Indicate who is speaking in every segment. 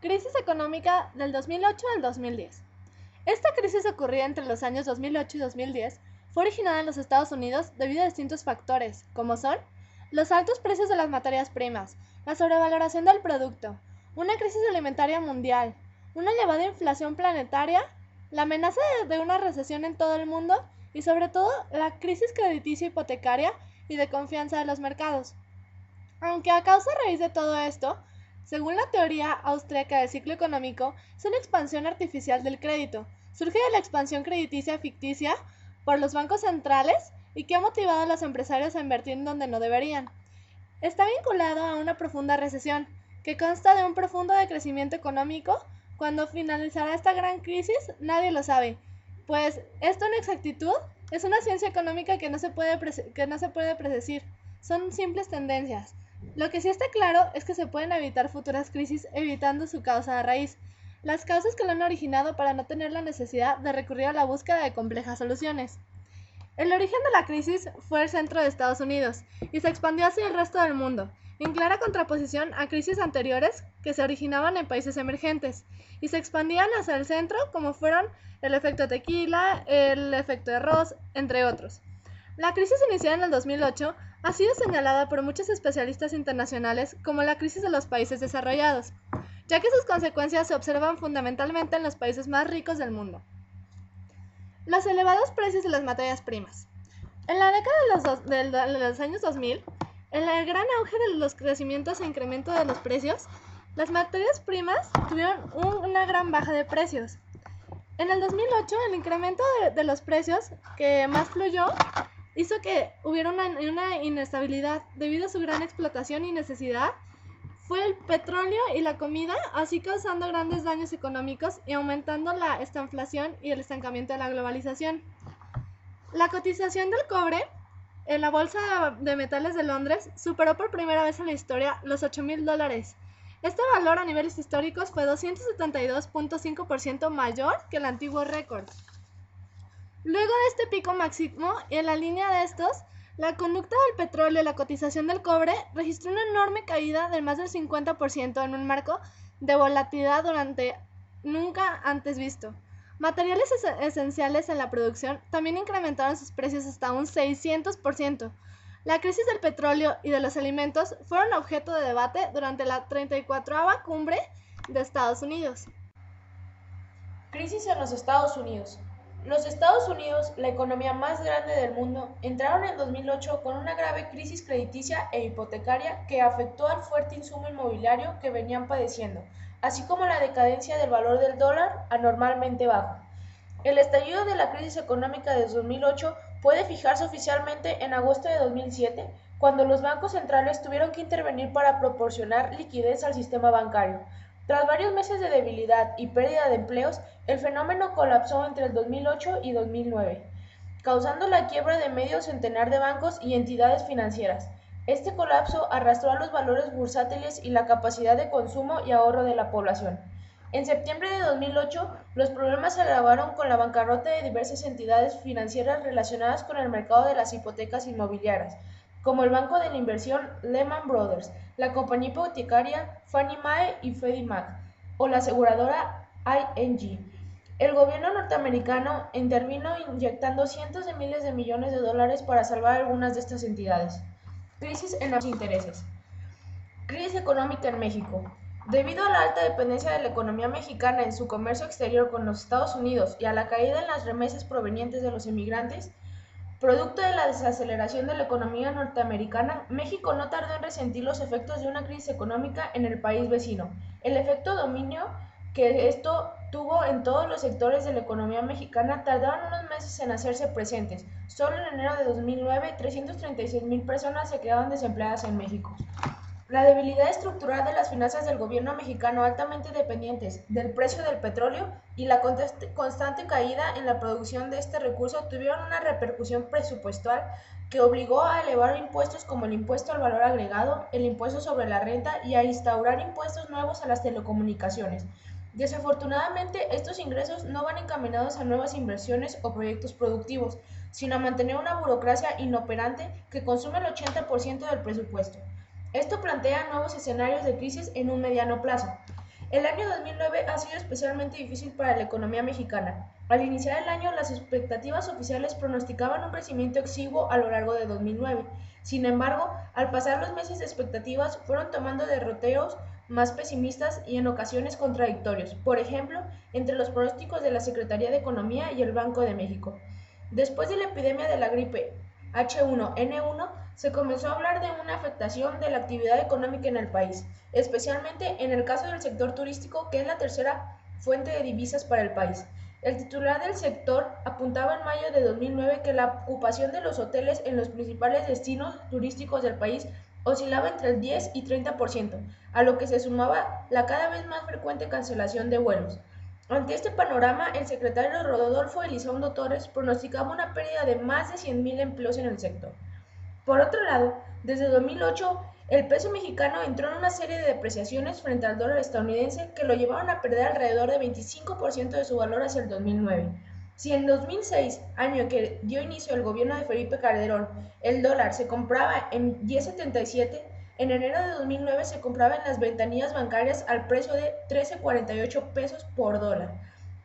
Speaker 1: Crisis económica del 2008 al 2010. Esta crisis ocurrida entre los años 2008 y 2010 fue originada en los Estados Unidos debido a distintos factores, como son los altos precios de las materias primas, la sobrevaloración del producto, una crisis alimentaria mundial, una elevada inflación planetaria, la amenaza de una recesión en todo el mundo y sobre todo la crisis crediticia hipotecaria y de confianza de los mercados. Aunque a causa raíz de todo esto, según la teoría austríaca del ciclo económico, es una expansión artificial del crédito. Surge de la expansión crediticia ficticia por los bancos centrales y que ha motivado a los empresarios a invertir en donde no deberían. Está vinculado a una profunda recesión, que consta de un profundo decrecimiento económico. Cuando finalizará esta gran crisis, nadie lo sabe, pues esto en exactitud es una ciencia económica que no se puede predecir, son simples tendencias. Lo que sí está claro es que se pueden evitar futuras crisis evitando su causa de raíz, las causas que lo han originado para no tener la necesidad de recurrir a la búsqueda de complejas soluciones. El origen de la crisis fue el centro de Estados Unidos y se expandió hacia el resto del mundo, en clara contraposición a crisis anteriores que se originaban en países emergentes y se expandían hacia el centro como fueron el efecto tequila, el efecto arroz, entre otros. La crisis iniciada en el 2008 ha sido señalada por muchos especialistas internacionales como la crisis de los países desarrollados, ya que sus consecuencias se observan fundamentalmente en los países más ricos del mundo. Los elevados precios de las materias primas. En la década de los años 2000, en el gran auge de los crecimientos e incremento de los precios, las materias primas tuvieron una gran baja de precios. En el 2008, el incremento de los precios que más fluyó hizo que hubiera una inestabilidad debido a su gran explotación y necesidad. Fue el petróleo y la comida, así causando grandes daños económicos y aumentando la estanflación y el estancamiento de la globalización. La cotización del cobre en la Bolsa de Metales de Londres superó por primera vez en la historia los $8,000. Este valor a niveles históricos fue 272.5% mayor que el antiguo récord. Luego de este pico máximo y en la línea de estos, la conducta del petróleo y la cotización del cobre registró una enorme caída de más del 50% en un marco de volatilidad durante nunca antes visto. Materiales esenciales en la producción también incrementaron sus precios hasta un 600%. La crisis del petróleo y de los alimentos fueron objeto de debate durante la 34ª Cumbre de Estados Unidos.
Speaker 2: Crisis en los Estados Unidos. Los Estados Unidos, la economía más grande del mundo, entraron en 2008 con una grave crisis crediticia e hipotecaria que afectó al fuerte insumo inmobiliario que venían padeciendo, así como la decadencia del valor del dólar anormalmente bajo. El estallido de la crisis económica de 2008 puede fijarse oficialmente en agosto de 2007, cuando los bancos centrales tuvieron que intervenir para proporcionar liquidez al sistema bancario. Tras varios meses de debilidad y pérdida de empleos, el fenómeno colapsó entre el 2008 y 2009, causando la quiebra de medio centenar de bancos y entidades financieras. Este colapso arrastró a los valores bursátiles y la capacidad de consumo y ahorro de la población. En septiembre de 2008, los problemas se agravaron con la bancarrota de diversas entidades financieras relacionadas con el mercado de las hipotecas inmobiliarias, como el Banco de la Inversión Lehman Brothers, la compañía hipotecaria Fannie Mae y Freddie Mac, o la aseguradora ING. El gobierno norteamericano intervino inyectando cientos de miles de millones de dólares para salvar algunas de estas entidades. Crisis en los intereses. Crisis económica en México. Debido a la alta dependencia de la economía mexicana en su comercio exterior con los Estados Unidos y a la caída en las remesas provenientes de los inmigrantes, producto de la desaceleración de la economía norteamericana, México no tardó en resentir los efectos de una crisis económica en el país vecino. El efecto dominio que esto tuvo en todos los sectores de la economía mexicana tardaron unos meses en hacerse presentes. Solo en enero de 2009, 336,000 personas se quedaron desempleadas en México. La debilidad estructural de las finanzas del gobierno mexicano, altamente dependientes del precio del petróleo, y la constante caída en la producción de este recurso tuvieron una repercusión presupuestal que obligó a elevar impuestos como el impuesto al valor agregado, el impuesto sobre la renta y a instaurar impuestos nuevos a las telecomunicaciones. Desafortunadamente, estos ingresos no van encaminados a nuevas inversiones o proyectos productivos, sino a mantener una burocracia inoperante que consume el 80% del presupuesto. Esto plantea nuevos escenarios de crisis en un mediano plazo. El año 2009 ha sido especialmente difícil para la economía mexicana. Al iniciar el año, las expectativas oficiales pronosticaban un crecimiento exiguo a lo largo de 2009. Sin embargo, al pasar los meses de expectativas fueron tomando derroteros más pesimistas y en ocasiones contradictorios, por ejemplo, entre los pronósticos de la Secretaría de Economía y el Banco de México. Después de la epidemia de la gripe H1N1, se comenzó a hablar de una afectación de la actividad económica en el país, especialmente en el caso del sector turístico, que es la tercera fuente de divisas para el país. El titular del sector apuntaba en mayo de 2009 que la ocupación de los hoteles en los principales destinos turísticos del país oscilaba entre el 10 y 30%, a lo que se sumaba la cada vez más frecuente cancelación de vuelos. Ante este panorama, el secretario Rodolfo Elizondo Torres pronosticaba una pérdida de más de 100,000 empleos en el sector. Por otro lado, desde 2008, el peso mexicano entró en una serie de depreciaciones frente al dólar estadounidense que lo llevaron a perder alrededor de 25% de su valor hacia el 2009. Si en 2006, año en que dio inicio el gobierno de Felipe Calderón, el dólar se compraba en 10.77, en enero de 2009 se compraba en las ventanillas bancarias al precio de 13.48 pesos por dólar.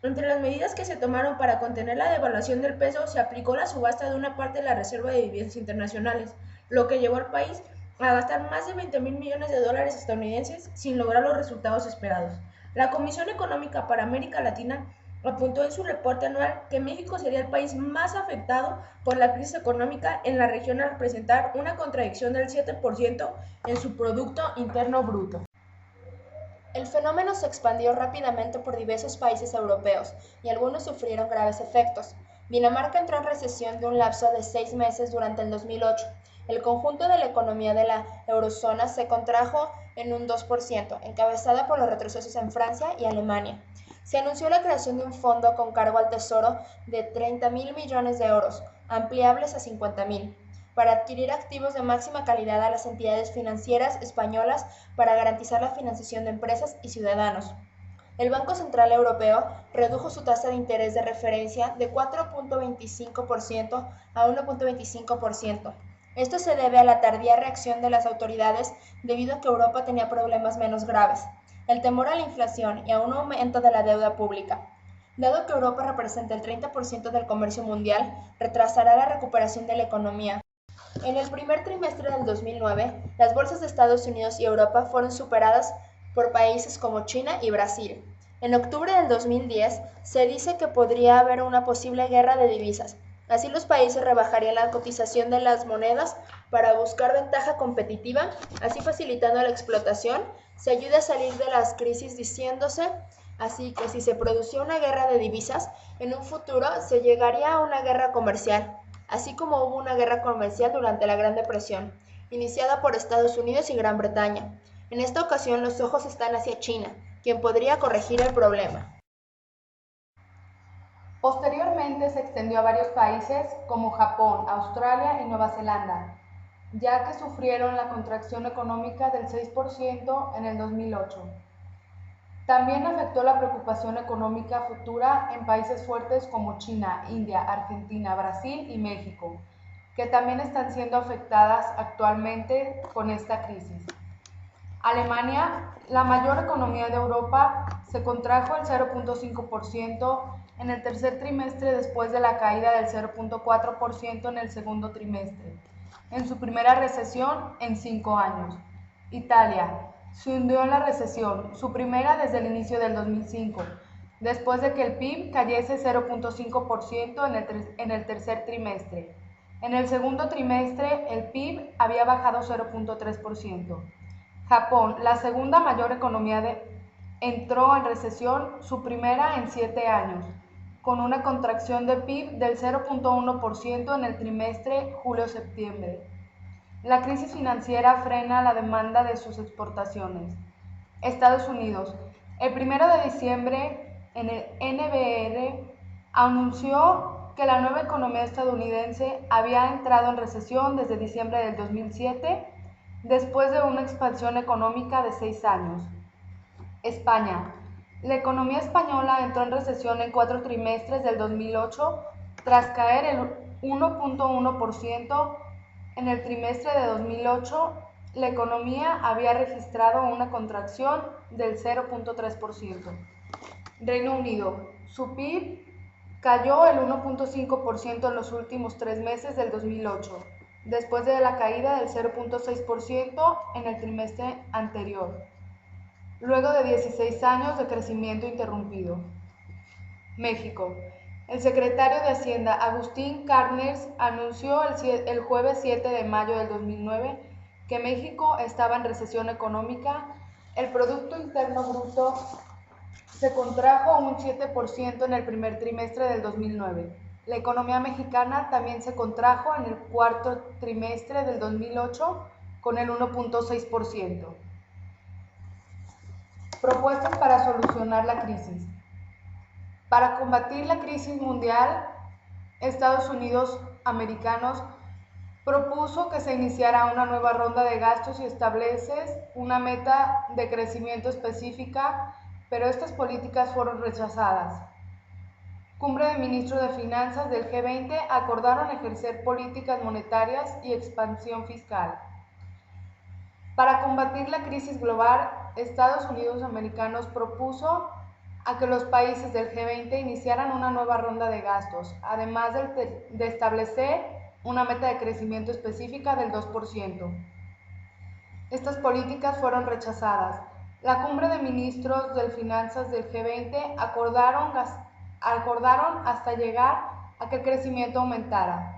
Speaker 2: Entre las medidas que se tomaron para contener la devaluación del peso, se aplicó la subasta de una parte de la reserva de divisas internacionales, lo que llevó al país a gastar más de 20,000 millones de dólares estadounidenses sin lograr los resultados esperados. La Comisión Económica para América Latina apuntó en su reporte anual que México sería el país más afectado por la crisis económica en la región al presentar una contracción del 7% en su Producto Interno Bruto.
Speaker 1: El fenómeno se expandió rápidamente por diversos países europeos y algunos sufrieron graves efectos. Dinamarca entró en recesión de un lapso de 6 meses durante el 2008. El conjunto de la economía de la eurozona se contrajo en un 2%, encabezada por los retrocesos en Francia y Alemania. Se anunció la creación de un fondo con cargo al Tesoro de 30,000 millones de euros, ampliables a 50,000, para adquirir activos de máxima calidad a las entidades financieras españolas para garantizar la financiación de empresas y ciudadanos. El Banco Central Europeo redujo su tasa de interés de referencia de 4.25% a 1.25%. Esto se debe a la tardía reacción de las autoridades debido a que Europa tenía problemas menos graves, el temor a la inflación y a un aumento de la deuda pública. Dado que Europa representa el 30% del comercio mundial, retrasará la recuperación de la economía. En el primer trimestre del 2009, las bolsas de Estados Unidos y Europa fueron superadas por países como China y Brasil. En octubre del 2010, se dice que podría haber una posible guerra de divisas. Así los países rebajarían la cotización de las monedas para buscar ventaja competitiva, así facilitando la explotación. Se ayuda a salir de las crisis diciéndose así que si se producía una guerra de divisas, en un futuro se llegaría a una guerra comercial, así como hubo una guerra comercial durante la Gran Depresión, iniciada por Estados Unidos y Gran Bretaña. En esta ocasión los ojos están hacia China, quien podría corregir el problema.
Speaker 3: Posteriormente se extendió a varios países como Japón, Australia y Nueva Zelanda, ya que sufrieron la contracción económica del 6% en el 2008. También afectó la preocupación económica futura en países fuertes como China, India, Argentina, Brasil y México, que también están siendo afectadas actualmente con esta crisis. Alemania, la mayor economía de Europa, se contrajo el 0.5% en el tercer trimestre después de la caída del 0.4% en el segundo trimestre, en su primera recesión en 5 años. Italia se hundió en la recesión, su primera desde el inicio del 2005, después de que el PIB cayese 0.5% en el tercer trimestre. En el segundo trimestre, el PIB había bajado 0.3%. Japón, la segunda mayor economía, entró en recesión, su primera en 7 años, con una contracción de PIB del 0.1% en el trimestre julio-septiembre. La crisis financiera frena la demanda de sus exportaciones. Estados Unidos. El 1 de diciembre, en el NBR anunció que la nueva economía estadounidense había entrado en recesión desde diciembre del 2007, después de una expansión económica de 6 años. España. La economía española entró en recesión en 4 trimestres del 2008, tras caer el 1.1% en el trimestre de 2008, la economía había registrado una contracción del 0.3%. Reino Unido, su PIB cayó el 1.5% en los últimos 3 meses del 2008, después de la caída del 0.6% en el trimestre anterior, luego de 16 años de crecimiento interrumpido. México. El secretario de Hacienda, Agustín Carstens, anunció el jueves 7 de mayo del 2009 que México estaba en recesión económica. El Producto Interno Bruto se contrajo un 7% en el primer trimestre del 2009. La economía mexicana también se contrajo en el cuarto trimestre del 2008 con el 1.6%. Propuestas para solucionar la crisis. Para combatir la crisis mundial, Estados Unidos americanos propuso que se iniciara una nueva ronda de gastos y establece una meta de crecimiento específica, pero estas políticas fueron rechazadas. Cumbre de Ministros de Finanzas del G20 acordaron ejercer políticas monetarias y expansión fiscal. Para combatir la crisis global, Estados Unidos americanos propuso a que los países del G20 iniciaran una nueva ronda de gastos, además de establecer una meta de crecimiento específica del 2%. Estas políticas fueron rechazadas. La Cumbre de Ministros de Finanzas del G20 acordaron hasta llegar a que el crecimiento aumentara.